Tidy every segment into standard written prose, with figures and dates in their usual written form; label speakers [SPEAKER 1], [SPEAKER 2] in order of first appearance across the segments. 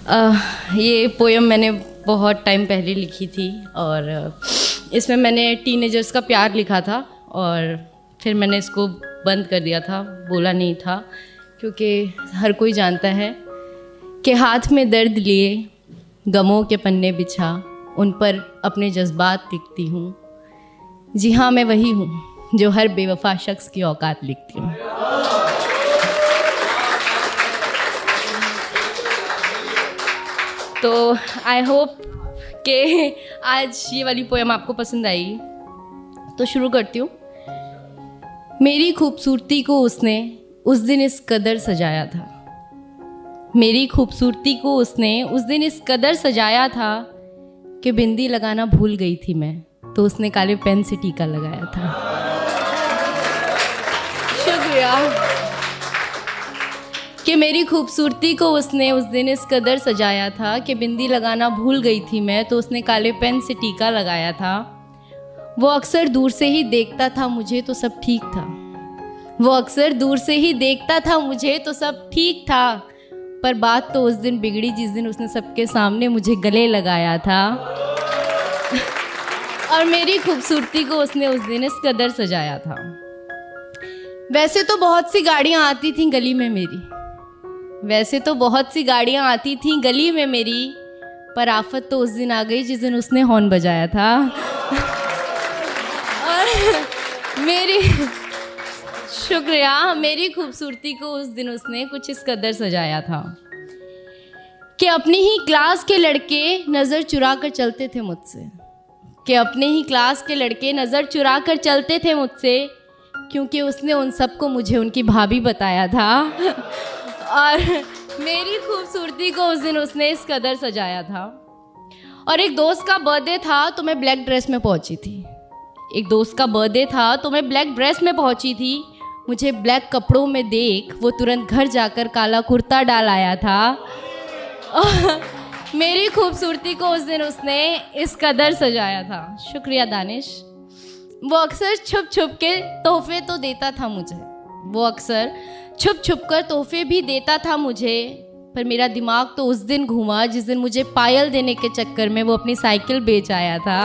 [SPEAKER 1] ये पोयम मैंने बहुत टाइम पहले लिखी थी और इसमें मैंने टीनेजर्स का प्यार लिखा था और फिर मैंने इसको बंद कर दिया था, बोला नहीं था, क्योंकि हर कोई जानता है कि हाथ में दर्द लिए गमों के पन्ने बिछा उन पर अपने जज्बात लिखती हूँ। जी हाँ, मैं वही हूँ जो हर बेवफा शख्स की औकात लिखती हूँ। तो आई होप कि आज ये वाली पोएम आपको पसंद आई। तो शुरू करती हूँ। मेरी खूबसूरती को उसने उस दिन इस कदर सजाया था, मेरी खूबसूरती को उसने उस दिन इस कदर सजाया था कि बिंदी लगाना भूल गई थी मैं, तो उसने काले पेन से टीका लगाया था। शुक्रिया। कि मेरी खूबसूरती को उसने उस दिन इस कदर सजाया था कि बिंदी लगाना भूल गई थी मैं, तो उसने काले पेन से टीका लगाया था। वो अक्सर दूर से ही देखता था मुझे तो सब ठीक था, वो अक्सर दूर से ही देखता था मुझे तो सब ठीक था, पर बात तो उस दिन बिगड़ी जिस दिन उसने सबके सामने मुझे गले लगाया था। और मेरी खूबसूरती को उसने उस दिन इस कदर सजाया था। वैसे तो बहुत सी गाड़ियाँ आती थीं गली में मेरी, वैसे तो बहुत सी गाड़ियाँ आती थीं गली में मेरी, पर आफत तो उस दिन आ गई जिस दिन उसने हॉर्न बजाया था। और मेरी शुक्रिया, मेरी खूबसूरती को उस दिन उसने कुछ इस कदर सजाया था कि अपनी ही क्लास के लड़के नज़र चुरा कर चलते थे मुझसे, कि अपने ही क्लास के लड़के नज़र चुरा कर चलते थे मुझसे, क्योंकि उसने उन सबको मुझे उनकी भाभी बताया था। और मेरी खूबसूरती को उस दिन उसने इस कदर सजाया था। और एक दोस्त का बर्थडे था तो मैं ब्लैक ड्रेस में पहुंची थी, एक दोस्त का बर्थडे था तो मैं ब्लैक ड्रेस में पहुंची थी। मुझे ब्लैक कपड़ों में देख वो तुरंत घर जाकर काला कुर्ता डाल आया था। और मेरी खूबसूरती को उस दिन उसने इस कदर सजाया था। शुक्रिया दानिश। वो अक्सर छुप छुप के तोहफे तो देता था मुझे, वो अक्सर छुप छुप कर तोहफे भी देता था मुझे, पर मेरा दिमाग तो उस दिन घूमा जिस दिन मुझे पायल देने के चक्कर में वो अपनी साइकिल बेच आया था।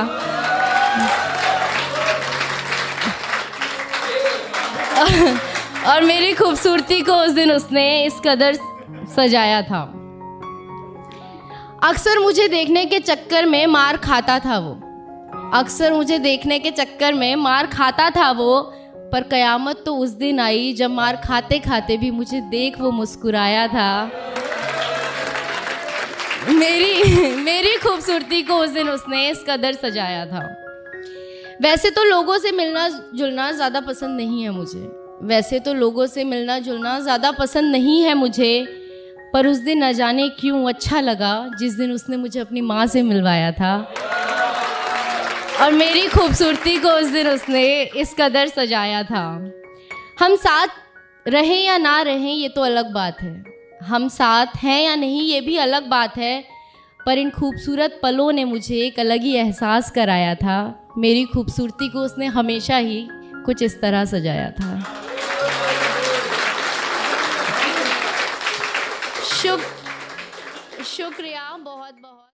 [SPEAKER 1] और मेरी खूबसूरती को उस दिन उसने इस कदर सजाया था। अक्सर मुझे देखने के चक्कर में मार खाता था वो, अक्सर मुझे देखने के चक्कर में मार खाता था वो, पर कयामत तो उस दिन आई जब मार खाते खाते भी मुझे देख वो मुस्कुराया था। मेरी खूबसूरती को उस दिन उसने इस कदर सजाया था। वैसे तो लोगों से मिलना जुलना ज़्यादा पसंद नहीं है मुझे, वैसे तो लोगों से मिलना जुलना ज़्यादा पसंद नहीं है मुझे, पर उस दिन न जाने क्यों अच्छा लगा जिस दिन उसने मुझे अपनी माँ से मिलवाया था। और मेरी खूबसूरती को उस दिन उसने इस कदर सजाया था। हम साथ रहें या ना रहें ये तो अलग बात है, हम साथ हैं या नहीं ये भी अलग बात है, पर इन खूबसूरत पलों ने मुझे एक अलग ही एहसास कराया था। मेरी खूबसूरती को उसने हमेशा ही कुछ इस तरह सजाया था। शुक्रिया बहुत बहुत।